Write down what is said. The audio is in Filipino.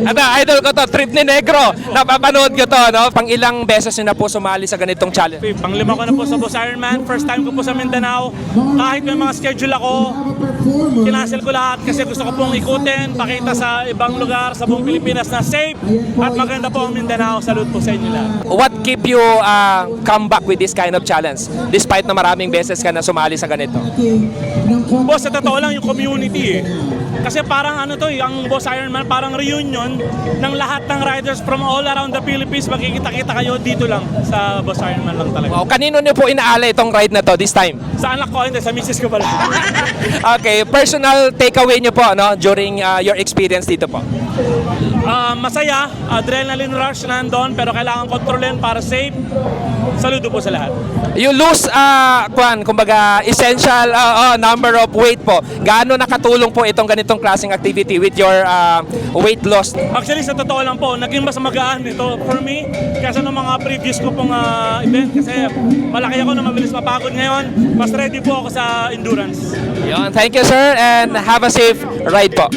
Ito, idol ko to, Trip ni Negro. Napapanood ko to, no? Pang ilang beses nyo na po sumali sa ganitong challenge? Panglima ko na po sa Boss Ironman. First time ko po sa Mindanao. Kahit may mga schedule ako, kinancel ko lahat kasi gusto ko pong ikutin, pakita sa ibang lugar, sa buong Pilipinas na safe at maganda po ang Mindanao. Salute po sa inyo lahat. What keep you come back with this kind of challenge? Despite na maraming beses ka na sumali sa ganito. Boss, sa totoo lang yung community eh. Kasi parang ano to eh, ang Boss Ironman parang reunion ng lahat ng riders from all around the Philippines. Magkikita-kita kayo dito lang sa Boss Ironman lang talaga. Wow, kanino nyo po inaala itong ride na to this time? Sa anak ko, hindi, sa misis ko pala. Okay, personal takeaway nyo po, no? During your experience dito po. Masaya, adrenaline rush nandun, pero kailangan kontrolin para safe. Saludo po sa lahat. You lose, kumbaga, essential number of weight po. Gaano nakatulong po itong ganitong klaseng activity with your weight loss? Actually, sa totoo lang po, naging mas magaan ito for me kasi ng mga previous ko pong event. Kasi malaki ako na mabilis mapagod ngayon. Mas ready po ako sa endurance. Yun, thank you sir and have a safe ride po.